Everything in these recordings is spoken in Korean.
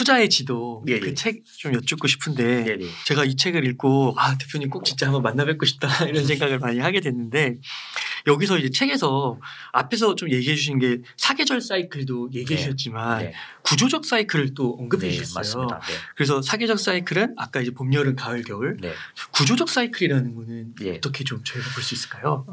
투자의 지도 예, 예. 그 책 좀 여쭙고 싶은데 예, 예. 제가 이 책을 읽고 대표님 꼭 진짜 한번 만나 뵙고 싶다 이런 생각을 많이 하게 됐는데 여기서 이제 책에서 앞에서 좀 얘기해 주신 게 사계절 사이클도 얘기해 네. 주셨지만 네. 구조적 사이클을 또 언급해 네, 주셨어요. 맞습니다. 네. 그래서 사계절 사이클은 아까 이제 봄, 여름, 가을, 겨울 네. 구조적 사이클이라는 거는 예. 어떻게 좀 저희가 볼 수 있을까요?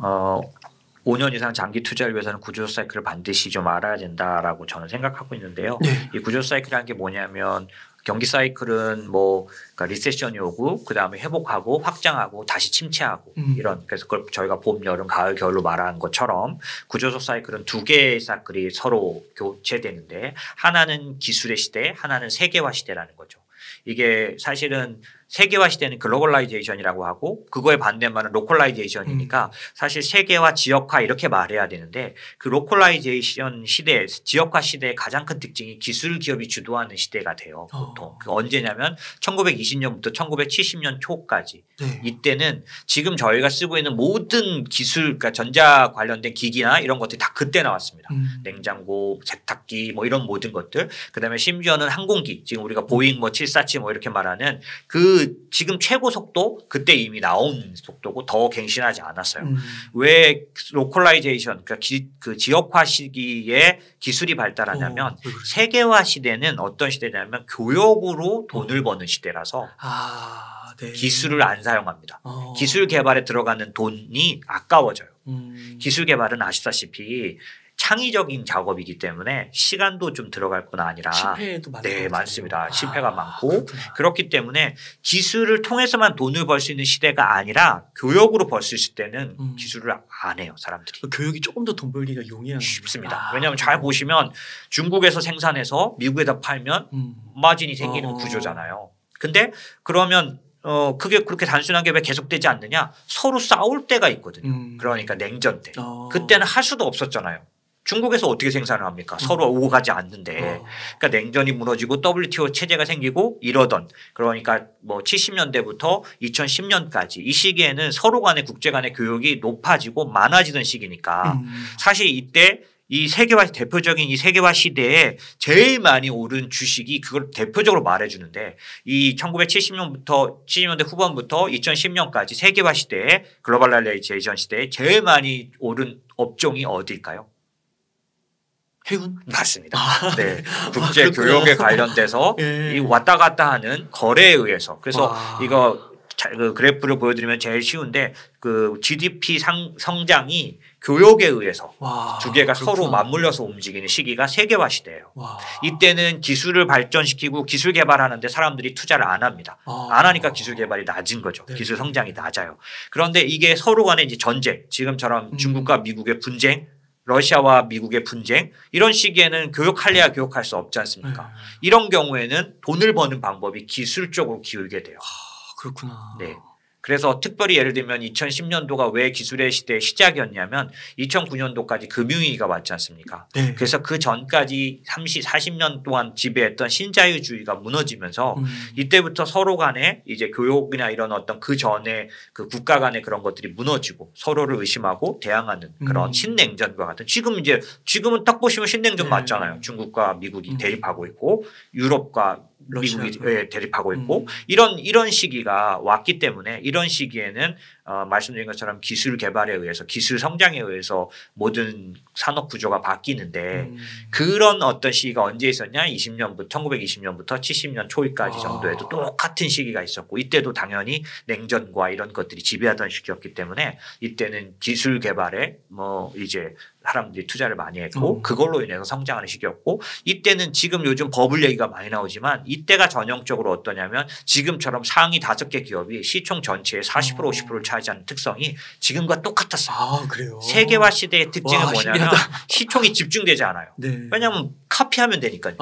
5년 이상 장기 투자를 위해서는 구조 사이클을 반드시 좀 알아야 된다라고 저는 생각하고 있는데요. 네. 이 구조 사이클이라는 게 뭐냐면 경기 사이클은 뭐 그러니까 리세션이 오고 그 다음에 회복하고 확장하고 다시 침체하고 이런 그래서 그걸 저희가 봄, 여름, 가을, 겨울로 말하는 것처럼 구조적 사이클은 두 개의 사이클이 서로 교체되는데 하나는 기술의 시대, 하나는 세계화 시대라는 거죠. 이게 사실은 세계화 시대는 글로벌라이제이션이라고 하고 그거에 반대말은 로컬라이제이션이니까 사실 세계화 지역화 이렇게 말해야 되는데 그 로컬라이제이션 시대 지역화 시대의 가장 큰 특징이 기술 기업이 주도하는 시대가 돼요. 보통 그 언제냐면 1920년부터 1970년 초까지 네. 이때는 지금 저희가 쓰고 있는 모든 기술 그러니까 전자 관련된 기기나 이런 것들이 다 그때 나왔습니다. 냉장고, 세탁기 뭐 이런 모든 것들 그다음에 심지어는 항공기 지금 우리가 보잉 뭐 747 뭐 이렇게 말하는 그 지금 최고 속도 그때 이미 나온 속도고 더 갱신하지 않았어요. 왜 로컬라이제이션 그러니까 그 지역화 시기에 기술이 발달하냐면 세계화 시대는 어떤 시대냐면 교역으로 돈을 버는 시대라서 네. 기술을 안 사용합니다. 기술 개발에 들어가는 돈이 아까워져요. 기술 개발은 아시다시피 창의적인 작업이기 때문에 시간도 좀 들어갈 뿐 아니라 실패도 많아요. 네, 많습니다. 실패가 많고 그렇기 때문에 기술을 통해서만 돈을 벌 수 있는 시대가 아니라 교역으로 벌 수 있을 때는 기술을 안 해요, 사람들이. 교육이 조금 더 돈 벌기가 용이한 쉽습니다. 왜냐하면 잘 보시면 중국에서 생산해서 미국에다 팔면 마진이 생기는 구조잖아요. 근데 그러면 그게 그렇게 단순하게 왜 계속되지 않느냐? 서로 싸울 때가 있거든요. 그러니까 냉전 때. 그때는 할 수도 없었잖아요. 중국에서 어떻게 생산을 합니까? 서로 오고 가지 않는데. 그러니까 냉전이 무너지고 WTO 체제가 생기고 이러던 그러니까 뭐 70년대부터 2010년까지 이 시기에는 서로 간의 국제 간의 교역이 높아지고 많아지던 시기니까 사실 이때 이 세계화 대표적인 이 세계화 시대에 제일 많이 오른 주식이 그걸 대표적으로 말해주는데 이 1970년부터 70년대 후반부터 2010년까지 세계화 시대에 글로벌라이제이션 시대에 제일 많이 오른 업종이 어디일까요? 해운? 맞습니다. 네. 국제 교역에 관련돼서 이 왔다 갔다 하는 거래에 의해서 그래서 이거 그 그래프를 보여드리면 제일 쉬운데 그 GDP 성장이 교역에 의해서 두 개가 서로 맞물려서 움직이는 시기가 세계화 시대예요. 이때는 기술을 발전시키고 기술 개발하는데 사람들이 투자를 안 합니다. 안 하니까 기술 개발이 낮은 거죠. 네. 기술 성장이 낮아요. 그런데 이게 서로 간에 이제 전쟁, 지금처럼 중국과 미국의 분쟁, 러시아와 미국의 분쟁 이런 시기에는 교역할래야 교역할 수 없지 않습니까? 이런 경우에는 돈을 버는 방법이 기술 쪽으로 기울게 돼요. 그렇구나. 네. 그래서 특별히 예를 들면 2010년도가 왜 기술의 시대의 시작이었냐면 2009년도까지 금융위기가 왔지 않습니까? 네. 그래서 그 전까지 40년 동안 지배했던 신자유주의가 무너지면서 이때부터 서로 간에 이제 교역이나 이런 어떤 그 전에 그 국가 간의 그런 것들이 무너지고 서로를 의심하고 대항하는 그런 신냉전과 같은 지금은 딱 보시면 신냉전 맞잖아요. 중국과 미국이 대립하고 있고 유럽과 미국이 대립하고 있고 이런 시기가 왔기 때문에 이런 시기에는 말씀드린 것처럼 기술 개발에 의해서 기술 성장에 의해서 모든 산업 구조가 바뀌는데 그런 어떤 시기가 언제 있었냐 1920년부터 70년 초까지 정도에도 똑같은 시기가 있었고 이때도 당연히 냉전과 이런 것들이 지배하던 시기였기 때문에 이때는 기술 개발에 뭐 이제 사람들이 투자를 많이 했고 그걸로 인해서 성장하는 시기였고 이때는 지금 요즘 버블 얘기가 많이 나오지만 이때가 전형적으로 어떠냐면 지금처럼 상위 5개 기업이 시총 전체의 40% 50%를 차지하는 특성이 지금과 똑같았어요. 그래요? 세계화 시대의 특징은 뭐냐면 신기하다. 시총이 집중되지 않아요. 네. 왜냐하면 카피하면 되니까요.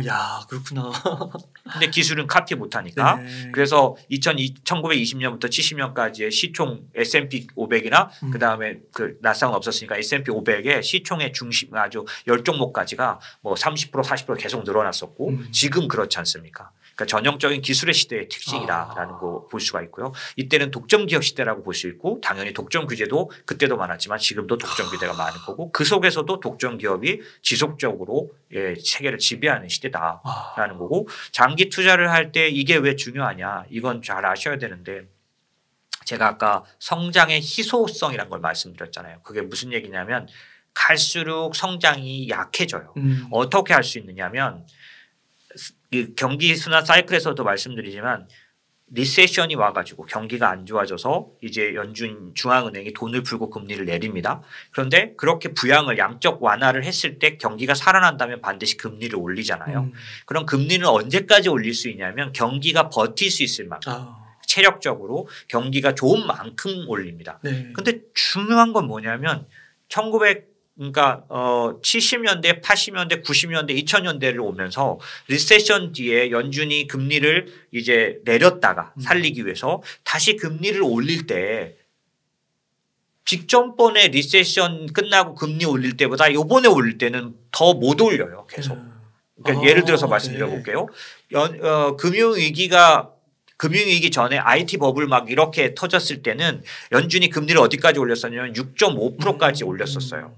야, 그렇구나. 근데 기술은 카피 못하니까. 네. 그래서 1920년부터 70년까지의 시총 S&P 500이나 그다음에 그 나스닥은 없었으니까 S&P 500의 시총의 중심 아주 10종목까지가 뭐 30% 40% 계속 늘어났었고 지금 그렇지 않습니까? 그러니까 전형적인 기술의 시대의 특징이다라는 거 볼 수가 있고요. 이때는 독점 기업 시대 시대라고 볼 수 있고 당연히 독점 규제도 그때도 많았지만 지금도 독점 규제가 많은 거고 그 속에서도 독점 기업이 지속적으로 세계를 지배하는 시대다라는 거고 장기 투자를 할 때 이게 왜 중요하냐 이건 잘 아셔야 되는데 제가 아까 성장의 희소성이라는 걸 말씀드렸잖아요. 그게 무슨 얘기냐면 갈수록 성장이 약해져요. 어떻게 할 수 있느냐면 경기 순환 사이클에서도 말씀드리지만 리세션이 와가지고 경기가 안 좋아져서 이제 연준 중앙은행이 돈을 풀고 금리를 내립니다. 그런데 그렇게 부양을 양적 완화를 했을 때 경기가 살아난다면 반드시 금리를 올리잖아요. 그럼 금리는 언제까지 올릴 수 있냐면 경기가 버틸 수 있을 만큼 체력적으로 경기가 좋은 만큼 올립니다. 그런데 중요한 건 뭐냐면 70년대, 80년대, 90년대, 2000년대를 오면서 리세션 뒤에 연준이 금리를 이제 내렸다가 살리기 위해서 다시 금리를 올릴 때 직전번에 리세션 끝나고 금리 올릴 때보다 요번에 올릴 때는 더 못 올려요. 계속. 그러니까 예를 들어서 말씀드려 볼게요. 금융위기 전에 IT 버블 막 이렇게 터졌을 때는 연준이 금리를 어디까지 올렸었냐면 6.5%까지 올렸었어요.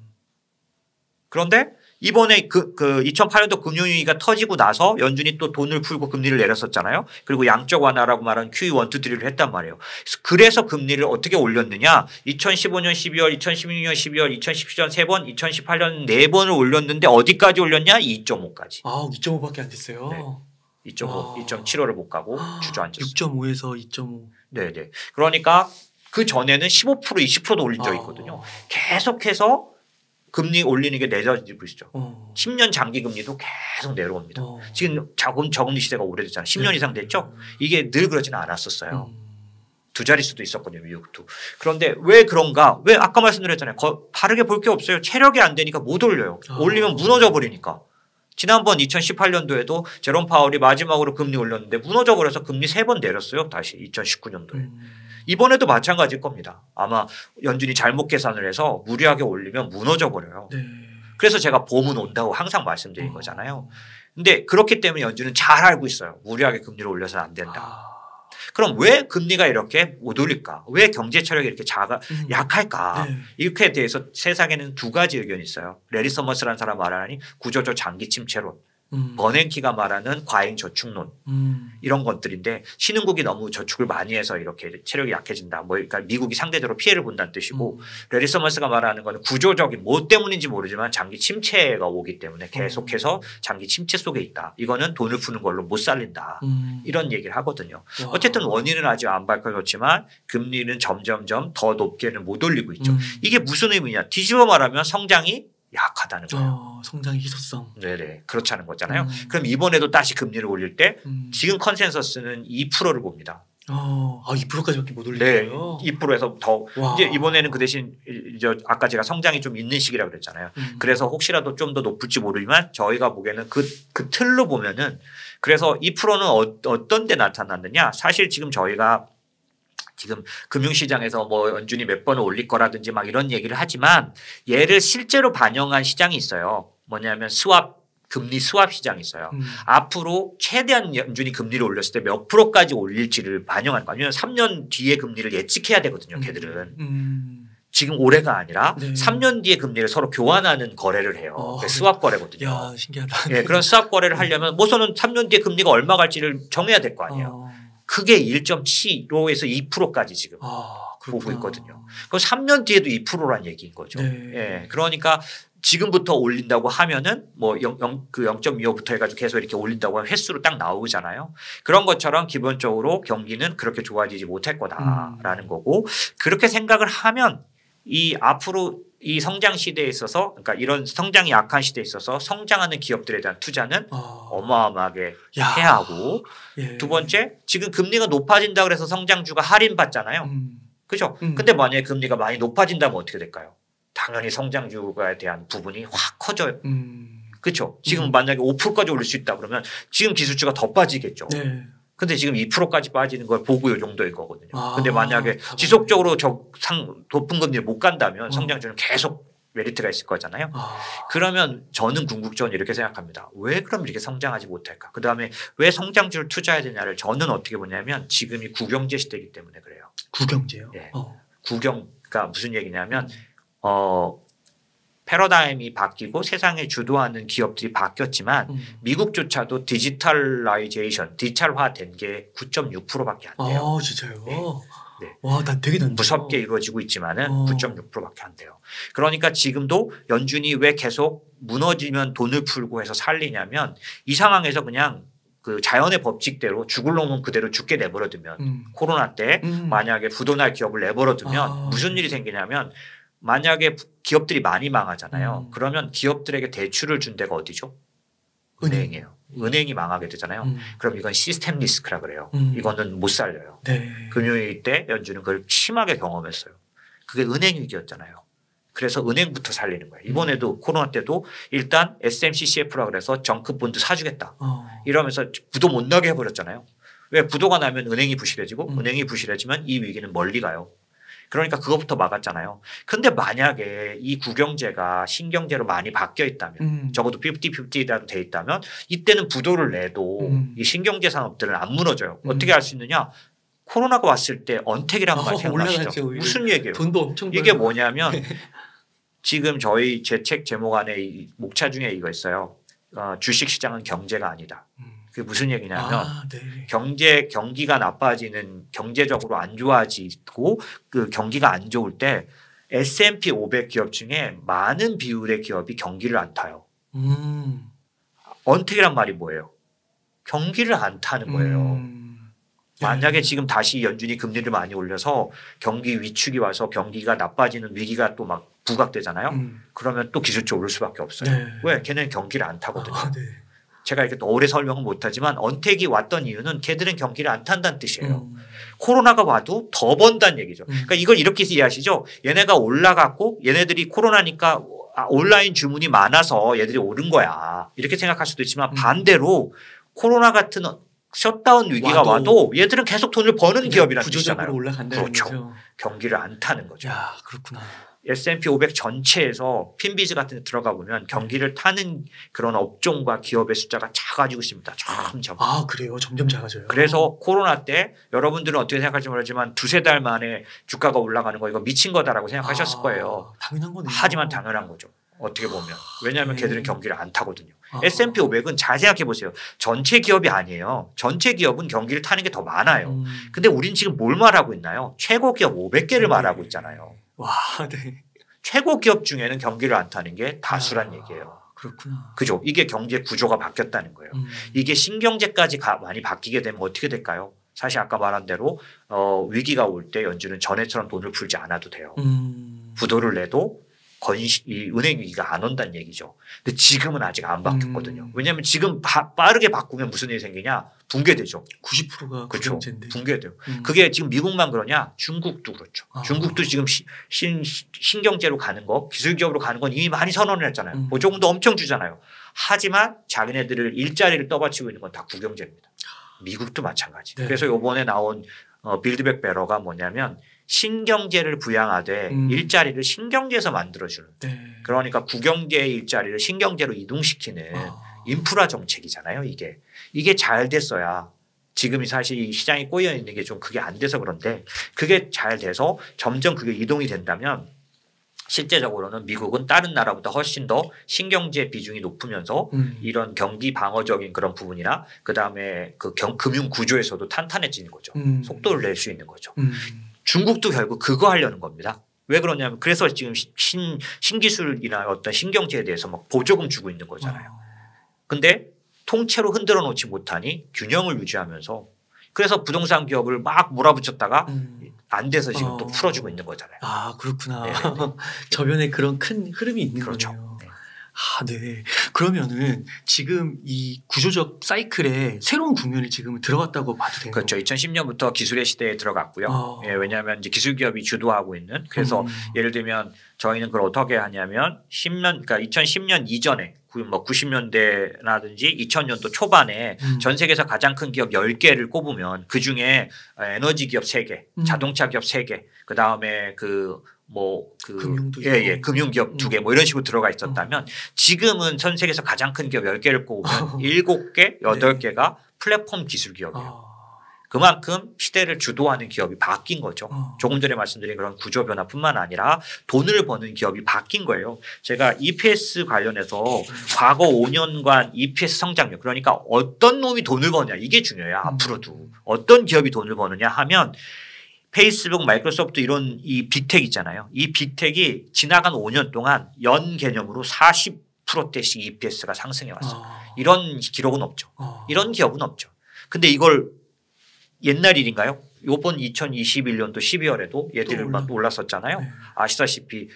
그런데 이번에 2008년도 금융위기가 터지고 나서 연준이 또 돈을 풀고 금리를 내렸었잖아요. 그리고 양적 완화라고 말하는 QE 1, 2, 3를 했단 말이에요. 그래서 금리를 어떻게 올렸느냐. 2015년 12월, 2016년 12월, 2017년 3번, 2018년 4번을 올렸는데 어디까지 올렸냐. 2.5까지. 2.5밖에 안 됐어요. 네. 2.5, 2.75를 못 가고 주저앉았어요. 6.5에서 2.5. 네네. 그러니까 그 전에는 15%, 20%도 올린 적이 있거든요. 계속해서 금리 올리는 게 내려지고 있죠. 10년 장기 금리도 계속 내려옵니다. 지금 저금리 시대가 오래됐잖아요. 10년 이상 됐죠. 이게 늘 그러지는 않았었어요. 두 자릿수도 있었거든요. 미국도. 그런데 왜 그런가? 왜 아까 말씀드렸잖아요. 다르게 볼 게 없어요. 체력이 안 되니까 못 올려요. 올리면 무너져 버리니까. 지난번 2018년도에도 제롬 파월이 마지막으로 금리 올렸는데 무너져 버려서 금리 3번 내렸어요. 다시 2019년도에. 이번에도 마찬가지일 겁니다. 아마 연준이 잘못 계산을 해서 무리하게 올리면 무너져 버려요. 그래서 제가 봄은 온다고 항상 말씀드린 거잖아요. 근데 그렇기 때문에 연준은 잘 알고 있어요. 무리하게 금리를 올려서는 안 된다. 그럼 왜 금리가 이렇게 못 올릴까? 왜 경제 체력이 이렇게 약할까? 이렇게 대해서 세상에는 두 가지 의견이 있어요. 레리 서머스라는 사람 말하니 구조적 장기 침체론. 버냉키가 말하는 과잉 저축론 이런 것들인데 신흥국이 너무 저축을 많이 해서 이렇게 체력이 약해진다. 그러니까 미국이 상대적으로 피해를 본다는 뜻이고 레리 서머스가 말하는 건 구조적인 뭐 때문인지 모르지만 장기 침체가 오기 때문에 계속해서 장기 침체 속에 있다. 이거는 돈을 푸는 걸로 못 살린다. 이런 얘기를 하거든요. 어쨌든 원인은 아직 안 밝혀졌지만 금리는 점점점 더 높게는 못 올리고 있죠. 이게 무슨 의미냐. 뒤집어 말하면 성장이 약하다는 거예요. 성장의 희소성. 네네. 그렇지 않은 거잖아요. 그럼 이번에도 다시 금리를 올릴 때 지금 컨센서스는 2%를 봅니다. 2%까지밖에 못 올리고요. 네. 2%에서 더. 이제 이번에는 그 대신 이제 아까 제가 성장이 좀 있는 시기라고 그랬잖아요. 그래서 혹시라도 좀 더 높을지 모르지만 저희가 보기에는 그 틀로 보면은 그래서 2%는 어떤 데 나타났느냐. 사실 지금 저희가 지금 금융시장에서 뭐 연준이 몇 번을 올릴 거라든지 막 이런 얘기를 하지만 얘를 실제로 반영한 시장이 있어요. 뭐냐면 금리 스왑 시장이 있어요. 앞으로 최대한 연준이 금리를 올렸을 때 몇 프로까지 올릴지를 반영한 거 아니면 3년 뒤에 금리를 예측해야 되거든요. 걔들은. 지금 올해가 아니라 3년 뒤에 금리를 서로 교환하는 거래를 해요. 스왑 거래거든요. 야, 신기하다. 네, 그런 스왑 거래를 하려면 우선은 3년 뒤에 금리가 얼마 갈지를 정해야 될 거 아니에요. 그게 1.75에서 2%까지 지금 보고 있거든요. 그럼 3년 뒤에도 2%란 얘기인 거죠. 예. 그러니까 지금부터 올린다고 하면은 뭐 0.25부터 해가지고 계속 이렇게 올린다고 하면 횟수로 딱 나오잖아요. 그런 것처럼 기본적으로 경기는 그렇게 좋아지지 못할 거다라는 거고 그렇게 생각을 하면 이 앞으로 이 성장 시대에 있어서 그러니까 이런 성장이 약한 시대에 있어서 성장하는 기업들에 대한 투자는 어마어마하게 해야 하고 두 번째 지금 금리가 높아진다 그래서 성장주가 할인받잖아요. 그죠? 근데 만약에 금리가 많이 높아진다면 어떻게 될까요? 당연히 성장주에 대한 부분이 확 커져요. 그렇죠? 지금 만약에 5%까지 올릴 수 있다 그러면 지금 기술주가 더 빠지겠죠. 근데 지금 2%까지 빠지는 걸 보고 이 정도일 거거든요. 근데 만약에 지속적으로 높은 금리를 못 간다면 성장주는 계속 메리트가 있을 거잖아요. 그러면 저는 궁극적으로 이렇게 생각합니다. 왜 그럼 이렇게 성장하지 못할까? 그다음에 왜 성장주를 투자해야 되냐를 저는 어떻게 보냐면 지금이 구경제 시대이기 때문에 그래요. 구경제요? 네. 구경가 무슨 얘기냐면 패러다임이 바뀌고 세상에 주도하는 기업들이 바뀌었지만 미국조차도 디지털화된 게 9.6%밖에 안 돼요. 아 진짜요? 네. 네. 와, 난 되게 단데 무섭게 이루어지고 있지만은 9.6%밖에 안 돼요. 그러니까 지금도 연준이 왜 계속 무너지면 돈을 풀고 해서 살리냐면 이 상황에서 그냥 그 자연의 법칙대로 죽을 놈은 그대로 죽게 내버려두면 코로나 때 만약에 부도날 기업을 내버려두면 무슨 일이 생기냐면 만약에 기업들이 많이 망하잖아요. 그러면 기업들에게 대출을 준 데가 어디죠? 은행이에요. 은행이 망하게 되잖아요. 그럼 이건 시스템 리스크라 그래요. 이거는 못 살려요. 네. 금융위기 때 연준은 그걸 심하게 경험했어요. 그게 은행 위기였잖아요. 그래서 은행부터 살리는 거예요. 이번에도 코로나 때도 일단 SMCCF라 그래서 정크본드 사주겠다. 이러면서 부도 못 나게 해버렸잖아요. 왜 부도가 나면 은행이 부실해지고 은행이 부실해지면 이 위기는 멀리 가요. 그러니까 그것부터 막았잖아요. 근데 만약에 이 구경제가 신경제로 많이 바뀌어 있다면 적어도 50-50라도 돼 있다면 이때는 부도를 내도 이 신경제 산업들은 안 무너져요. 어떻게 할 수 있느냐. 코로나가 왔을 때 언택이라는 말 생각하시죠? 무슨 얘기예요? 돈도 엄청 이게 뭐냐면 지금 제 책 제목 안에 목차 중에 이거 있어요. 주식시장은 경제가 아니다. 그게 무슨 얘기냐면 네. 경기가 나빠지는 경제적으로 안 좋아지고 그 경기가 안 좋을 때 S&P 500 기업 중에 많은 비율의 기업이 경기를 안 타요. 언택이란 말이 뭐예요? 경기를 안 타는 거예요. 만약에 지금 다시 연준이 금리를 많이 올려서 경기 위축이 와서 경기가 나빠지는 위기가 또 막 부각되잖아요. 그러면 또 기술적으로 오를 수밖에 없어요. 네. 왜? 걔네는 경기를 안 타거든요. 네. 제가 이렇게 오래 설명은 못하지만 언택이 왔던 이유는 걔들은 경기를 안 탄다는 뜻이에요. 코로나가 와도 더 번다는 얘기죠. 그러니까 이걸 이렇게 이해하시죠. 얘네가 올라갔고 얘네들이 코로나니까 온라인 주문이 많아서 얘들이 오른 거야. 이렇게 생각할 수도 있지만 반대로 코로나 같은 셧다운 위기가 와도 얘들은 계속 돈을 버는 기업이라는 뜻이잖아요. 올라간다는 그렇죠. 거죠. 경기를 안 타는 거죠. 야, 그렇구나. S&P 500 전체에서 핀비즈 같은 데 들어가 보면 경기를 타는 그런 업종과 기업의 숫자가 작아지고 있습니다. 점점. 아, 그래요? 점점 작아져요. 그래서 코로나 때 여러분들은 어떻게 생각할지 모르지만 두세 달 만에 주가가 올라가는 거 이거 미친 거다라고 생각하셨을 거예요. 당연한 거네요. 하지만 당연한 거죠. 어떻게 보면. 왜냐하면 걔들은 경기를 안 타거든요. S&P 500은 잘 생각해 보세요. 전체 기업이 아니에요. 전체 기업은 경기를 타는 게 더 많아요. 근데 우린 지금 뭘 말하고 있나요? 최고 기업 500개를 말하고 있잖아요. 와, 네. 최고 기업 중에는 경기를 안 타는 게 다수란 얘기예요. 그렇구나. 그죠? 이게 경제 구조가 바뀌었다는 거예요. 이게 신경제까지 많이 바뀌게 되면 어떻게 될까요? 사실 아까 말한 대로 위기가 올 때 연준은 전에처럼 돈을 풀지 않아도 돼요. 부도를 내도 이 은행 위기가 안 온다는 얘기죠. 근데 지금은 아직 안 바뀌었거든요. 왜냐하면 지금 빠르게 바꾸면 무슨 일이 생기냐? 붕괴되죠. 90%가 그렇죠. 구경제인데. 붕괴돼요. 그게 지금 미국만 그러냐? 중국도 그렇죠. 중국도 지금 신경제로 가는 거, 기술기업으로 가는 건 이미 많이 선언을 했잖아요. 보조금도 엄청 주잖아요. 하지만 자기네들을 일자리를 떠받치고 있는 건 다 구경제입니다. 미국도 마찬가지. 네. 그래서 이번에 나온 빌드백 베러가 뭐냐면 신경제를 부양하되 일자리를 신경제에서 만들어주는. 네. 그러니까 구경제의 일자리를 신경제로 이동시키는 인프라 정책이잖아요. 이게 잘 됐어야 지금이 사실 시장이 꼬여 있는 게 좀 그게 안 돼서 그런데 그게 잘 돼서 점점 그게 이동이 된다면 실제적으로는 미국은 다른 나라보다 훨씬 더 신경제 비중이 높으면서 이런 경기 방어적인 그런 부분이나 그다음에 그 금융 구조에서도 탄탄해지는 거죠. 속도를 낼 수 있는 거죠. 중국도 결국 그거 하려는 겁니다. 왜 그러냐면 그래서 지금 신기술이나 어떤 신경제에 대해서 막 보조금 주고 있는 거잖아요. 근데 통째로 흔들어 놓지 못하니 균형을 유지하면서 그래서 부동산 기업을 막 몰아붙였다가 안 돼서 지금 또 풀어주고 있는 거잖아요. 아, 그렇구나. 저변에 그런 큰 흐름이 있는 그렇죠. 거네요. 네. 아, 네. 그러면은 지금 이 구조적 사이클에 새로운 국면이 지금 들어갔다고 봐도 되는 그렇죠. 2010년부터 기술의 시대에 들어갔고요. 예, 왜냐하면 이제 기술 기업이 주도하고 있는 그래서 예를 들면 저희는 그걸 어떻게 하냐면 10년 그러니까 2010년 이전에 뭐 90년대라든지 2000년도 초반에 전 세계에서 가장 큰 기업 10개를 꼽으면 그중에 에너지 기업 3개, 자동차 기업 3개, 그다음에 그 금융도 금융기업 2개 뭐 이런 식으로 들어가 있었다면 지금은 전 세계에서 가장 큰 기업 10개를 꼽으면 7개, 8개가 플랫폼 기술 기업이에요. 그만큼 시대를 주도하는 기업이 바뀐 거죠. 조금 전에 말씀드린 그런 구조 변화뿐만 아니라 돈을 버는 기업이 바뀐 거예요. 제가 EPS 관련해서 과거 5년간 EPS 성장률, 그러니까 어떤 놈이 돈을 버냐 이게 중요해요. 앞으로도 어떤 기업이 돈을 버느냐 하면 페이스북, 마이크로소프트 이런 이 빅텍 있잖아요. 이 빅텍이 지나간 5년 동안 연 개념으로 40%대씩 EPS가 상승해 왔어요. 이런 기록은 없죠. 이런 기업은 없죠. 근데 이걸 옛날 일인가요? 요번 2021년도 12월에도 얘들만 올랐었잖아요. 아시다시피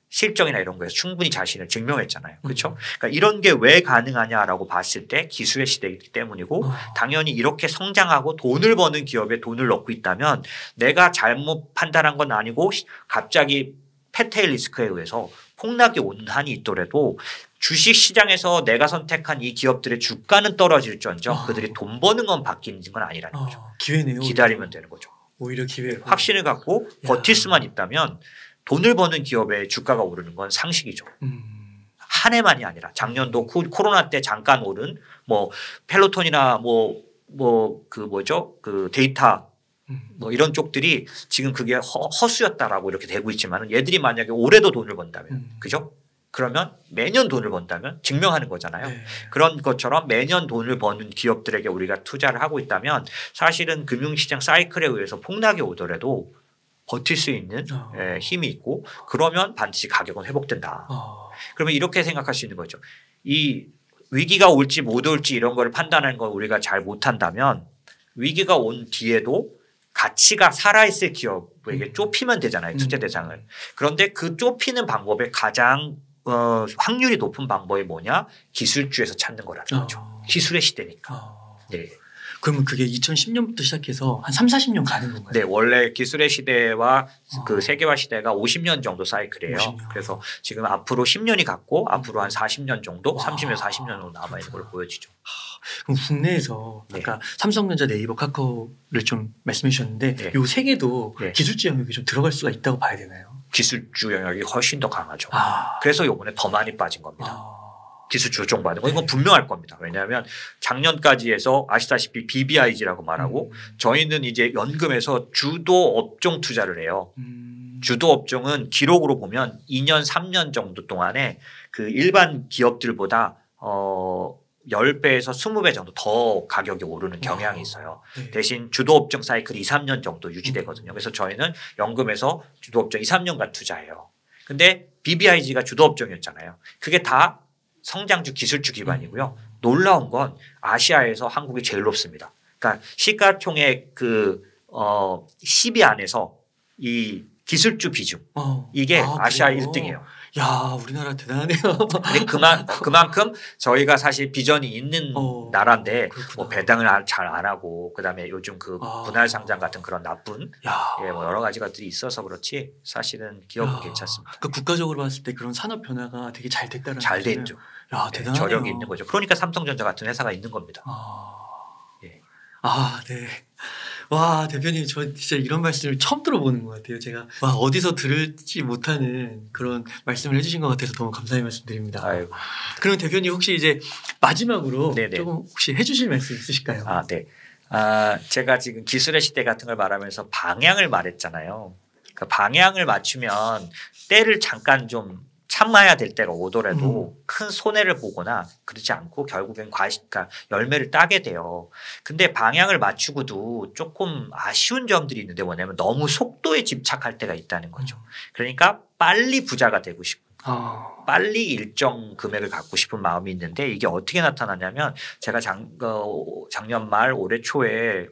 실적이나 이런 거에서 충분히 자신을 증명했잖아요. 그렇죠? 그러니까 이런 게 왜 가능하냐라고 봤을 때 기술의 시대이기 때문이고 당연히 이렇게 성장하고 돈을 버는 기업에 돈을 넣고 있다면 내가 잘못 판단한 건 아니고 갑자기 패테일 리스크에 의해서 폭락이 오는 한이 있더라도 주식 시장에서 내가 선택한 이 기업들의 주가는 떨어질지언정 그들이 돈 버는 건 바뀌는 건 아니라는 거죠. 기회네요. 기다리면 되는 거죠. 오히려 기회. 확신을 갖고 버틸 수만 있다면 돈을 버는 기업의 주가가 오르는 건 상식이죠. 한 해만이 아니라 작년도 코로나 때 잠깐 오른 뭐 펠로톤이나 그 데이터 뭐 이런 쪽들이 지금 그게 허수였다라고 이렇게 되고 있지만 얘들이 만약에 올해도 돈을 번다면 그죠? 그러면 매년 돈을 번다면 증명하는 거잖아요. 그런 것처럼 매년 돈을 버는 기업들에게 우리가 투자를 하고 있다면 사실은 금융시장 사이클에 의해서 폭락이 오더라도 버틸 수 있는 힘이 있고 그러면 반드시 가격은 회복된다. 그러면 이렇게 생각할 수 있는 거죠. 이 위기가 올지 못 올지 이런 걸 판단하는 걸 우리가 잘 못한다면 위기가 온 뒤에도 가치가 살아있을 기업에게 좁히면 되잖아요. 투자 대상을. 그런데 그 좁히는 방법의 가장 확률이 높은 방법이 뭐냐? 기술주에서 찾는 거라는 거죠. 기술의 시대니까. 네. 그러면 그게 2010년부터 시작해서 한 3, 40년 가는 건가요? 네. 원래 기술의 시대와 그 세계화 시대가 50년 정도 사이클이에요. 50년. 그래서 지금 앞으로 10년이 갔고 앞으로 한 40년 정도 30년 40년 정도 남아있는 걸로 보여지죠. 그럼 국내에서 아까 삼성전자, 네이버, 카카오를 좀 말씀해 주셨는데 이 세 개도 기술주 영역이 좀 들어갈 수가 있다고 봐야 되나요? 기술주 영역이 훨씬 더 강하죠. 그래서 이번에 더 많이 빠진 겁니다. 기술주 종받은 거 이건 분명할 겁니다. 왜냐하면 작년까지 해서 아시다시피 BBIG라고 말하고 저희는 이제 연금에서 주도 업종 투자를 해요. 주도 업종은 기록으로 보면 2년 3년 정도 동안에 그 일반 기업들보다 10배에서 20배 정도 더 가격이 오르는 경향이 있어요. 대신 주도 업종 사이클이 2, 3년 정도 유지되거든요. 그래서 저희는 연금에서 주도 업종 2, 3년간 투자해요. 근데 BBIG가 주도 업종이었잖아요. 그게 다 성장주 기술주 기반이고요. 놀라운 건 아시아에서 한국이 제일 높습니다. 그러니까 시가총액 10위 안에서 이 기술주 비중 이게 아시아 그래요? 1등이에요. 야, 우리나라 대단하네요. 근데 그만큼 저희가 사실 비전이 있는 나라인데 뭐 배당을 잘 안 하고 그다음에 요즘 그 분할 상장 같은 그런 나쁜 뭐 여러 가지 것들이 있어서 그렇지 사실은 기업은 괜찮습니다. 그러니까 국가적으로 봤을 때 그런 산업 변화가 되게 잘 됐다는 잘 거잖아요. 됐죠. 야, 대단하네요. 저력이 있는 거죠. 그러니까 삼성전자 같은 회사가 있는 겁니다. 네. 와, 대표님, 저 진짜 이런 말씀을 처음 들어보는 것 같아요. 제가 어디서 들을지 못하는 그런 말씀을 해주신 것 같아서 너무 감사의 말씀드립니다. 아이고. 그럼 대표님 혹시 이제 마지막으로 네네. 조금 혹시 해주실 말씀 있으실까요? 네. 제가 지금 기술의 시대 같은 걸 말하면서 방향을 말했잖아요. 그 방향을 맞추면 때를 잠깐 좀 참아야 될 때가 오더라도 큰 손해를 보거나 그렇지 않고 결국엔 그러니까 열매를 따게 돼요. 근데 방향을 맞추고도 조금 아쉬운 점들이 있는데 뭐냐면 너무 속도에 집착할 때가 있다는 거죠. 그러니까 빨리 부자가 되고 싶고 빨리 일정 금액을 갖고 싶은 마음이 있는데 이게 어떻게 나타나냐면 제가 작년 말 올해 초에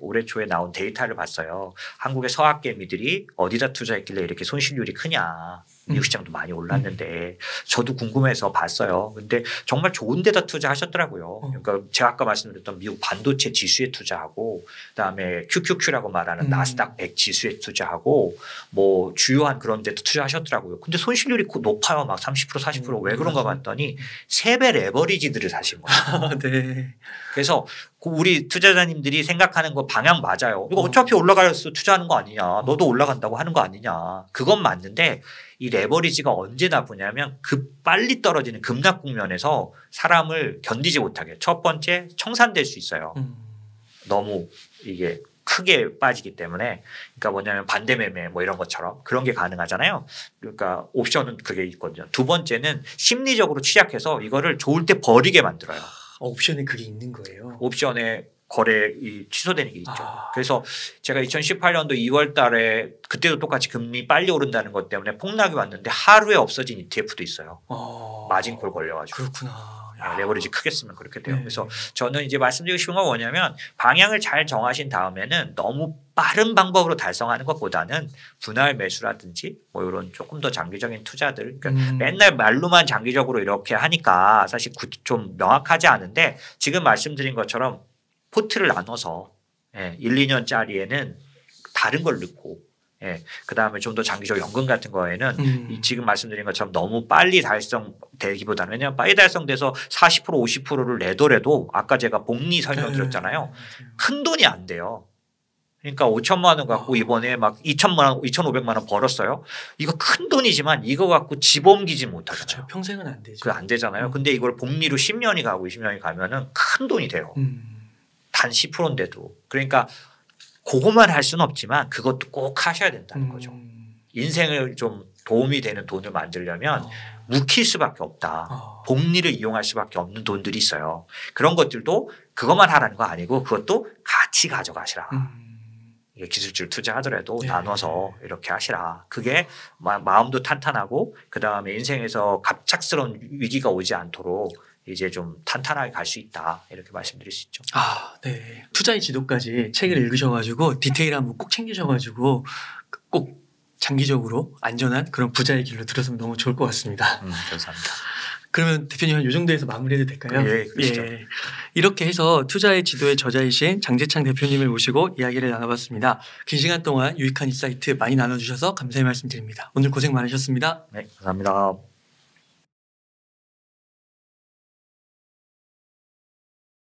나온 데이터를 봤어요. 한국의 서학개미들이 어디다 투자했길래 이렇게 손실률이 크냐. 미국 시장도 많이 올랐는데 저도 궁금해서 봤어요. 근데 정말 좋은 데다 투자하셨더라고요. 그러니까 제가 아까 말씀드렸던 미국 반도체 지수에 투자하고 그다음에 QQQ라고 말하는 나스닥 100 지수에 투자하고 뭐 주요한 그런 데도 투자하셨더라고요. 근데 손실률이 높아요. 막 30% 40% 왜 그런가 봤더니 3배 레버리지들을 사신 거예요. 네. 그래서 우리 투자자님들이 생각하는 거 방향 맞아요. 이거 어차피 올라가서 투자하는 거 아니냐. 너도 올라간다고 하는 거 아니냐. 그건 맞는데 이 레버리지가 언제 나쁘냐면 빨리 떨어지는 급락 국면에서 사람을 견디지 못하게 첫 번째 청산될 수 있어요. 너무 이게 크게 빠지기 때문에 그러니까 뭐냐면 반대 매매 뭐 이런 것처럼 그런 게 가능하잖아요. 그러니까 옵션은 그게 있거든요. 두 번째는 심리적으로 취약해서 이거를 좋을 때 버리게 만들어요. 옵션에 그게 있는 거예요. 옵션에 거래이 취소되는 게 있죠. 그래서 제가 2018년도 2월 달에 그때도 똑같이 금리 빨리 오른다는 것 때문에 폭락이 왔는데 하루에 없어진 ETF도 있어요. 마진콜 걸려가지고. 그렇구나. 레버리지 크게 쓰면 그렇게 돼요. 그래서 저는 이제 말씀드리고 싶은 건 뭐냐면 방향을 잘 정하신 다음에는 너무 빠른 방법으로 달성하는 것보다는 분할 매수라든지 뭐 이런 조금 더 장기적인 투자들 그러니까 맨날 말로만 장기적으로 이렇게 하니까 사실 좀 명확하지 않은데 지금 말씀드린 것처럼 포트를 나눠서 1, 2년짜리에는 다른 걸 넣고 그다음에 좀 더 장기적 연금 같은 거에는 지금 말씀드린 것처럼 너무 빨리 달성되기보다는 왜냐하면 빨리 달성돼서 40% 50%를 내더라도 아까 제가 복리 설명드렸잖아요. 큰 돈이 안 돼요. 그러니까 5천만 원 갖고 이번에 막 2천만 원, 2,500만 원 벌었어요. 이거 큰 돈이지만 이거 갖고 집 옮기지 못하잖아요. 그렇죠. 평생은 안 되죠. 그 안 되잖아요. 근데 이걸 복리로 10년이 가고 20년이 가면은 큰 돈이 돼요. 단 10%인데도. 그러니까 그것만 할 수는 없지만 그것도 꼭 하셔야 된다는 거죠. 인생을 좀 도움이 되는 돈을 만들려면 묵힐 수밖에 없다. 복리를 이용할 수밖에 없는 돈들이 있어요. 그런 것들도 그것만 하라는 거 아니고 그것도 같이 가져가시라. 기술주를 투자하더라도 나눠서 이렇게 하시라. 그게 마음도 탄탄하고 그다음에 인생에서 갑작스러운 위기가 오지 않도록 이제 좀 탄탄하게 갈 수 있다. 이렇게 말씀드릴 수 있죠. 네. 투자의 지도까지 책을 읽으셔가지고 디테일한 거 꼭 챙기셔가지고 꼭 장기적으로 안전한 그런 부자의 길로 들어서면 너무 좋을 것 같습니다. 감사합니다. 그러면 대표님 한 이 정도에서 마무리해도 될까요? 예, 그렇죠. 이렇게 해서 투자의 지도의 저자이신 장재창 대표님을 모시고 이야기를 나눠봤습니다. 긴 시간 동안 유익한 인사이트 많이 나눠주셔서 감사의 말씀드립니다. 오늘 고생 많으셨습니다. 네, 감사합니다.